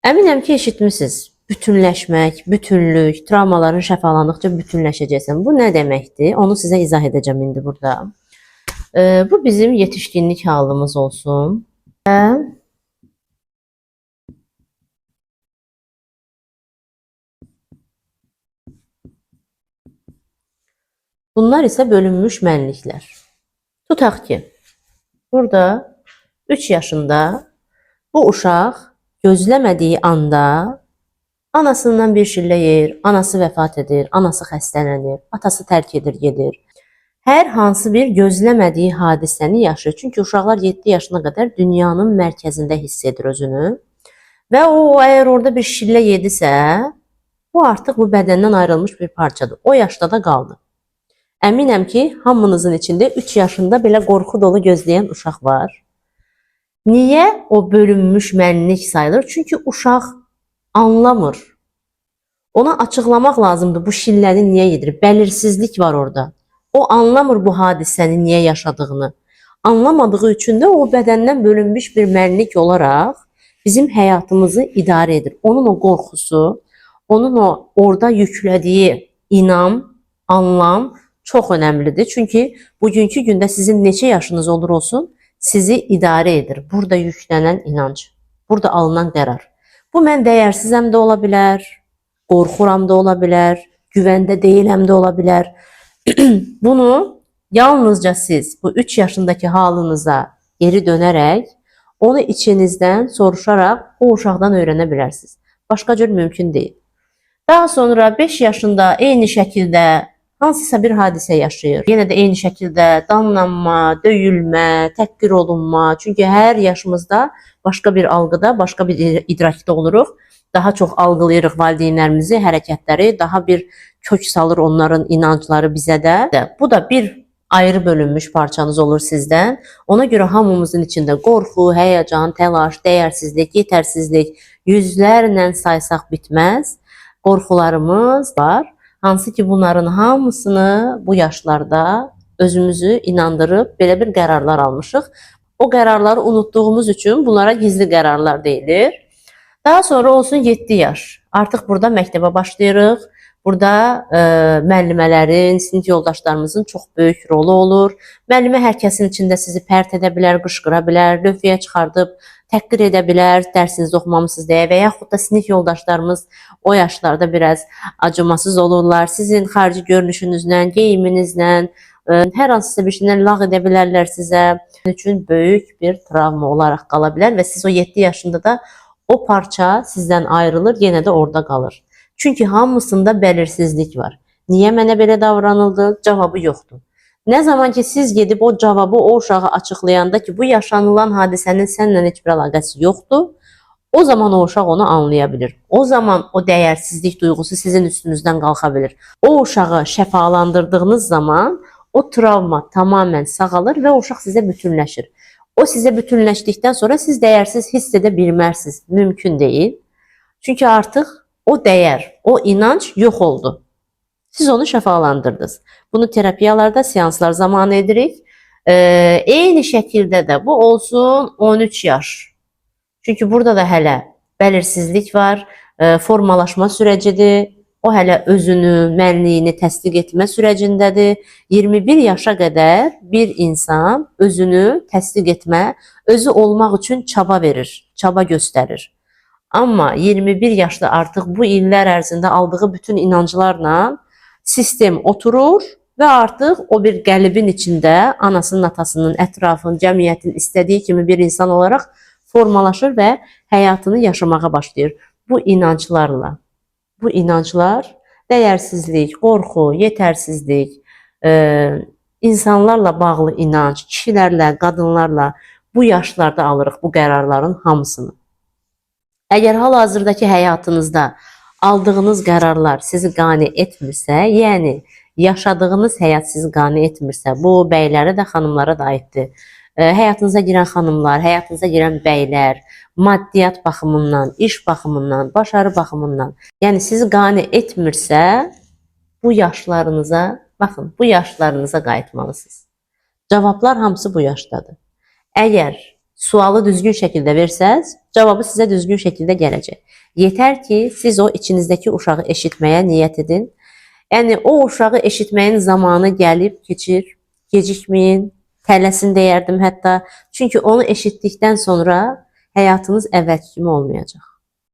Əminəm ki, eşitmisiniz. Bütünləşmək, bütünlük, travmaların şəfalandıqca bütünləşəcəksən. Bu nə deməkdir? Onu sizə izah edəcəm indi burada. Bu bizim yetişkinlik halımız olsun. Bunlar isə bölünmüş mənliklər. Tutaq ki, burada 3 yaşında bu uşaq gözləmədiyi anda anasından bir şillə yeyir, anası vəfat edir, anası xəstələnir, atası tərk edir, gedir. Hər hansı bir gözləmədiyi hadisəni yaşayır. Çünki uşaqlar 7 yaşına qədər dünyanın mərkəzində hiss edir özünü. Və o, əgər orada bir şillə yedisə, bu artıq bu bədəndən ayrılmış bir parçadır. O yaşda da qaldı. Əminəm ki, hamınızın içində 3 yaşında belə qorxu dolu gözləyən uşaq var. Niyə o bölünmüş mənlik sayılır? Çünki uşaq anlamır. Ona açıqlamaq lazımdır bu şilləni niyə yedir. Bəlirsizlik var orada. O anlamır bu hadisəni niyə yaşadığını. Anlamadığı üçün də o bədəndən bölünmüş bir mənlik olaraq bizim həyatımızı idarə edir. Onun o qorxusu, onun o orada yüklədiyi inam, anlam çox önəmlidir. Çünki bugünkü gündə sizin neçə yaşınız olur olsun, sizi idarə edir. Burada yüklənən inanc, burada alınan qərar. Bu mən dəyərsizəm də ola bilər, qorxuram da ola bilər, güvəndə deyiləm də ola bilər. Bunu yalnızca siz bu 3 yaşındakı halınıza geri dönərək, onu içinizdən soruşaraq o uşaqdan öyrənə bilərsiniz. Başqa cür mümkün deyil. Daha sonra 5 yaşında eyni şəkildə hansısa bir hadisə yaşayır. Yenə də eyni şəkildə danlanma, döyülmə, təhqir olunma. Çünki hər yaşımızda başqa bir algıda, başqa bir idrakda oluruq. Daha çox algılayırıq valideynlərimizi, hərəkətləri, daha bir kök salır onların inancları bizə də. Bu da bir ayrı bölünmüş parçanız olur sizdən. Ona görə hamımızın içində qorxu, həyəcan, təlaş, dəyərsizlik, yetərsizlik, yüzlərlə saysaq bitməz qorxularımız var. Hansı ki bunların hamısını bu yaşlarda özümüzü inandırıb belə bir qərarlar almışıq. O qərarları unutduğumuz üçün bunlara gizli qərarlar deyilir. Daha sonra olsun 7 yaş. Artıq burada məktəbə başlayırıq. Burada müəllimələrin, sinif yoldaşlarımızın çox böyük rolu olur. Müəllimə hər kəsin içində sizi pərt edə bilər, qışqıra bilər, lövhəyə çıxardıb təhqir edə bilər, dərsinizi oxumamısınız deyə və yaxud da sinif yoldaşlarımız o yaşlarda biraz acımasız olurlar. Sizin xarici görünüşünüzlə, geyiminizlə, hər hansısa bir şeydən lağ edə bilərlər sizə. Sizin üçün böyük bir travma olaraq qala bilər və siz o 7 yaşında da o parça sizdən ayrılır, yenə də orada qalır. Çünki hamısında bəlirsizlik var. Niyə mənə belə davranıldı? Cavabı yoxdur. Nə zaman ki siz gedib o cavabı o uşağa açıqlayanda ki, bu yaşanılan hadisənin səninlə heç bir əlaqəsi yoxdur, o zaman o uşaq onu anlaya bilir. O zaman o dəyərsizlik duyğusu sizin üstünüzdən qalxa bilir. O uşağı şəfalandırdığınız zaman o travma tamamən sağalır və o uşaq sizə bütünləşir. O sizə bütünləşdikdən sonra siz dəyərsiz hiss edə bilmərsiniz. Mümkün deyil. Çünki artıq o dəyər, o inanc yox oldu. Siz onu şəfalandırdınız. Bunu terapiyalarda, seanslar zamanı edirik. Eyni şəkildə də bu olsun 13 yaş. Çünki burada da hələ bəlirsizlik var, formalaşma sürəcidir. O hələ özünü, mənliyini təsdiq etmə sürəcindədir. 21 yaşa qədər bir insan özünü təsdiq etmə, özü olmaq üçün çaba verir, çaba göstərir. Amma 21 yaşda artıq bu illər ərzində aldığı bütün inanclarla sistem oturur və artıq o bir qəlbin içində anasının, atasının, ətrafın, cəmiyyətin istədiyi kimi bir insan olaraq formalaşır və həyatını yaşamağa başlayır. Bu inanclarla. Bu inanclar dəyərsizlik, qorxu, yetərsizlik, insanlarla bağlı inanc, kişilərlə, qadınlarla bu yaşlarda alırıq bu qərarların hamısını. Əgər hal-hazırdakı həyatınızda aldığınız qərarlar sizi qane etmirsə, yəni yaşadığınız həyat sizi qane etmirsə, bu bəylərə də, xanımlara da aiddir. Həyatınıza girən xanımlar, həyatınıza girən bəylər, maddiyyat baxımından, iş baxımından, başarı baxımından, yəni sizi qane etmirsə, bu yaşlarınıza, baxın, bu yaşlarınıza qayıtmalısınız. Cavablar hamısı bu yaşdadır. Əgər sualı düzgün şəkildə versəz, cavabı sizə düzgün şəkildə gələcək. Yetər ki, siz o içinizdəki uşağı eşitməyə niyyət edin. Yəni o uşağı eşitməyin zamanı gəlib keçir. Gecikməyin, tələsin deyərdim hətta. Çünki onu eşitdikdən sonra həyatınız əvvəlki kimi olmayacaq.